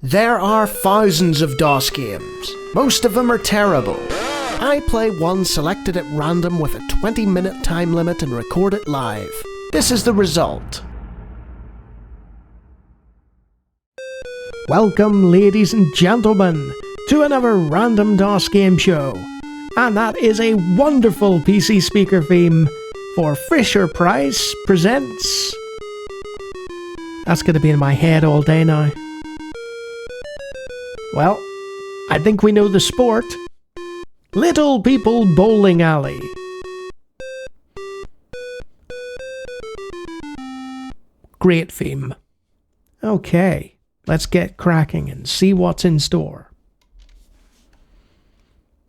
There are thousands of DOS games. Most of them are terrible. I play one selected at random with a 20-minute time limit and record it live. This is the result. Welcome, ladies and gentlemen, to another random DOS game show. And that is a wonderful PC speaker theme for Fisher-Price Presents. That's going to be in my head all day now. Well, I think we know the sport. Little People Bowling Alley. Great theme. Okay, let's get cracking and see what's in store.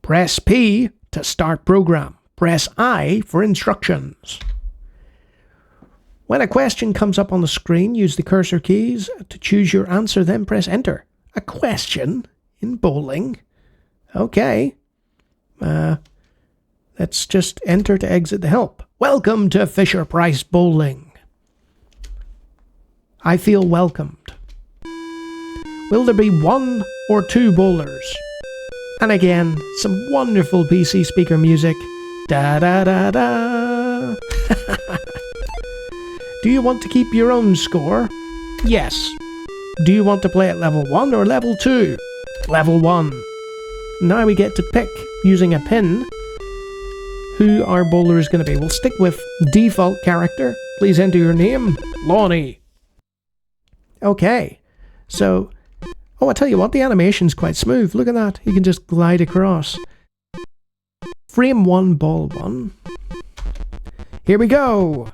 Press P to start program. Press I for instructions. When a question comes up on the screen, use the cursor keys to choose your answer, then press enter. A question in bowling? Okay. Let's just enter to exit the help. Welcome to Fisher-Price Bowling. I feel welcomed. Will there be one or two bowlers? And again, some wonderful PC speaker music. Da da da da. Do you want to keep your own score? Yes. Do you want to play at level 1 or level 2? Level 1. Now we get to pick, using a pin, who our bowler is going to be. We'll stick with default character. Please enter your name. Lawnie. Okay. So, I tell you what, the animation's quite smooth. Look at that. You can just glide across. Frame 1, ball 1. Here we go.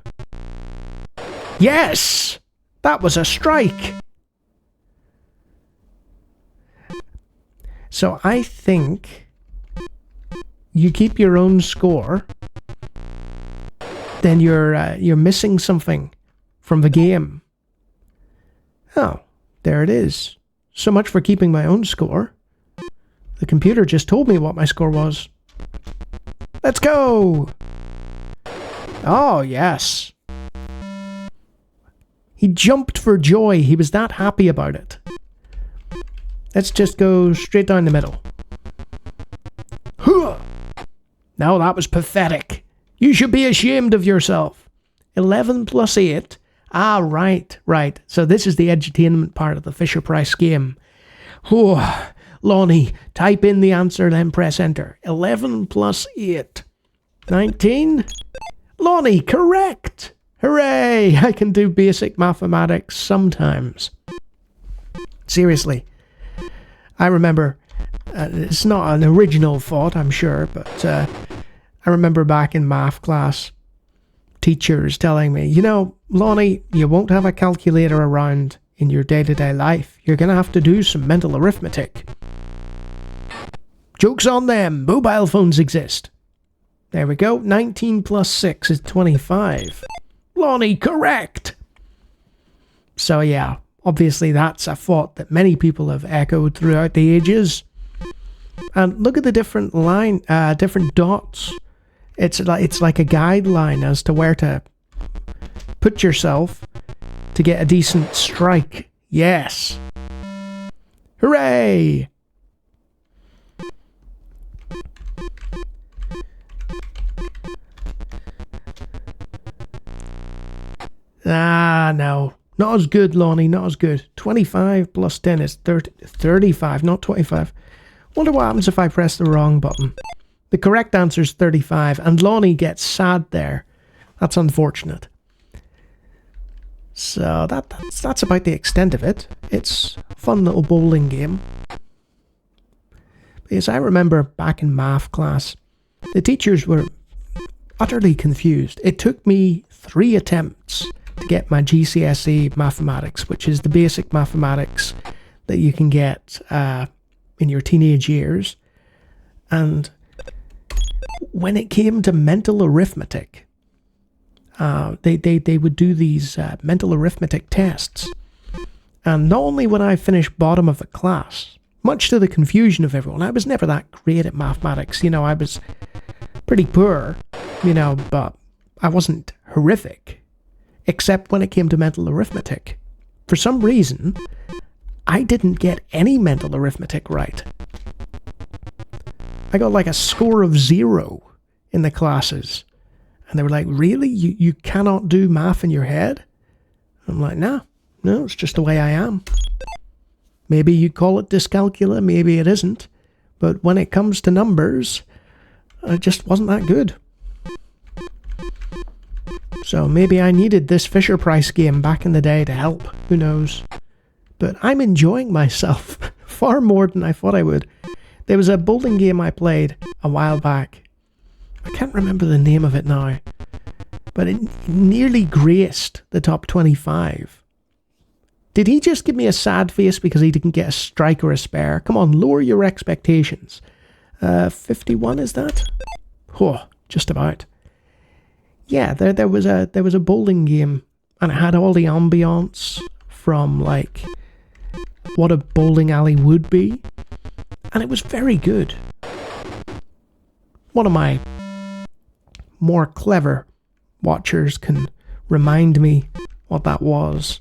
Yes! That was a strike. So I think you keep your own score, then you're missing something from the game. Oh, there it is. So much for keeping my own score. The computer just told me what my score was. Let's go! Oh, yes. He jumped for joy. He was that happy about it. Let's just go straight down the middle. Huh! Now that was pathetic. You should be ashamed of yourself. 11 plus 8. Ah, right. So this is the edutainment part of the Fisher-Price game. Oh, Lawnie, type in the answer, then press enter. 11 plus 8. 19? Lawnie, correct! Hooray! I can do basic mathematics sometimes. Seriously. I remember, it's not an original thought, I'm sure, but I remember back in math class, teachers telling me, Lawnie, you won't have a calculator around in your day-to-day life. You're going to have to do some mental arithmetic. Joke's on them. Mobile phones exist. There we go. 19 plus 6 is 25. Lawnie, correct! So yeah. Obviously, that's a thought that many people have echoed throughout the ages. And look at the different different dots. It's like a guideline as to where to put yourself to get a decent strike. Yes. Hooray! No. Not as good, Lawnie, not as good. 25 plus 10 is 35, not 25. Wonder what happens if I press the wrong button. The correct answer is 35, and Lawnie gets sad there. That's unfortunate. So that's about the extent of it. It's a fun little bowling game. Because I remember back in math class, the teachers were utterly confused. It took me 3 attempts to get my GCSE mathematics, which is the basic mathematics that you can get in your teenage years. And when it came to mental arithmetic, they would do these mental arithmetic tests. And not only would I finish bottom of the class, much to the confusion of everyone, I was never that great at mathematics. I was pretty poor, but I wasn't horrific. Except when it came to mental arithmetic. For some reason, I didn't get any mental arithmetic right. I got like a score of 0 in the classes. And they were like, really? You cannot do math in your head? I'm like, no, it's just the way I am. Maybe you'd call it dyscalculia, maybe it isn't. But when it comes to numbers, it just wasn't that good. So maybe I needed this Fisher-Price game back in the day to help. Who knows? But I'm enjoying myself far more than I thought I would. There was a bowling game I played a while back. I can't remember the name of it now. But it nearly graced the top 25. Did he just give me a sad face because he didn't get a strike or a spare? Come on, lower your expectations. 51 is that? Oh, just about. Yeah, there was a bowling game, and it had all the ambience from like what a bowling alley would be, and it was very good. One of my more clever watchers can remind me what that was.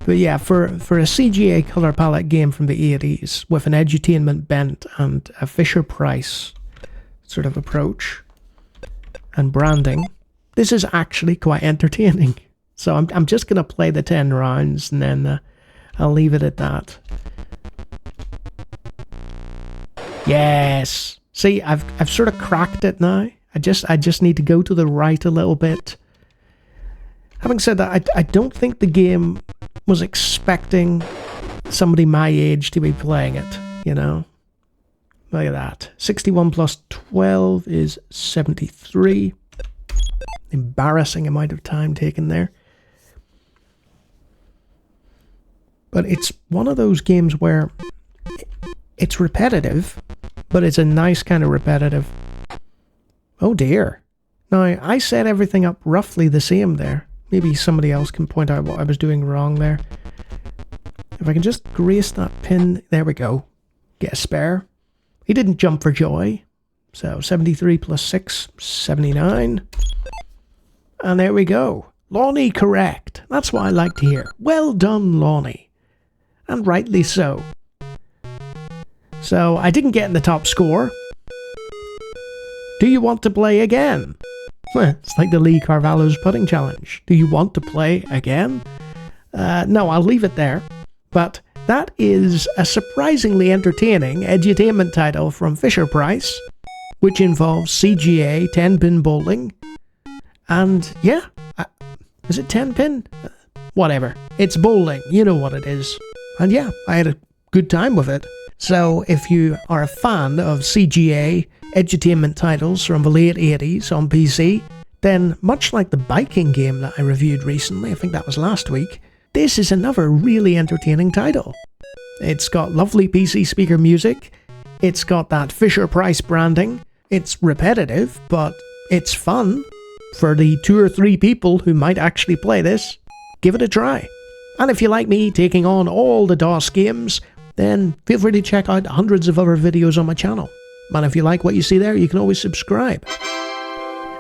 But yeah, for a CGA colour palette game from the 80s with an edutainment bent and a Fisher-Price sort of approach and branding, this is actually quite entertaining. So I'm just going to play the 10 rounds and then I'll leave it at that. Yes! See, I've sort of cracked it now. I just need to go to the right a little bit. Having said that, I don't think the game was expecting somebody my age to be playing it, you know? Look at that. 61 plus 12 is 73. Embarrassing amount of time taken there. But it's one of those games where it's repetitive, but it's a nice kind of repetitive. Oh dear. Now, I set everything up roughly the same there. Maybe somebody else can point out what I was doing wrong there. If I can just grace that pin, there we go. Get a spare. He didn't jump for joy. So 73 plus 6, 79. And there we go. Lawnie correct. That's what I like to hear. Well done, Lawnie. And rightly so. So I didn't get in the top score. Do you want to play again? It's like the Lee Carvalho's putting challenge. Do you want to play again? No, I'll leave it there. But that is a surprisingly entertaining edutainment title from Fisher-Price, which involves CGA, 10-pin bowling, and yeah, is it 10-pin? Whatever. It's bowling, you know what it is. And yeah, I had a good time with it. So if you are a fan of CGA edutainment titles from the late 80s on PC, then much like the biking game that I reviewed recently, I think that was last week, this is another really entertaining title. It's got lovely PC speaker music, it's got that Fisher-Price branding, it's repetitive, but it's fun. For the 2 or 3 people who might actually play this, give it a try. And if you like me taking on all the DOS games, then feel free to check out hundreds of other videos on my channel. And if you like what you see there, you can always subscribe.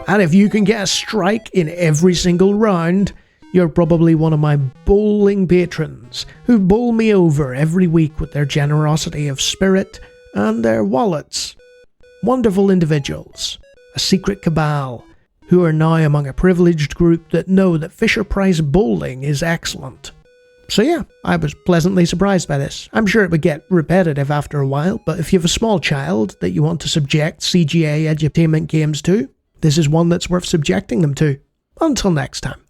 And if you can get a strike in every single round, you're probably one of my bowling patrons who bowl me over every week with their generosity of spirit and their wallets. Wonderful individuals, a secret cabal, who are now among a privileged group that know that Fisher-Price bowling is excellent. So yeah, I was pleasantly surprised by this. I'm sure it would get repetitive after a while, but if you have a small child that you want to subject CGA edutainment games to, this is one that's worth subjecting them to. Until next time.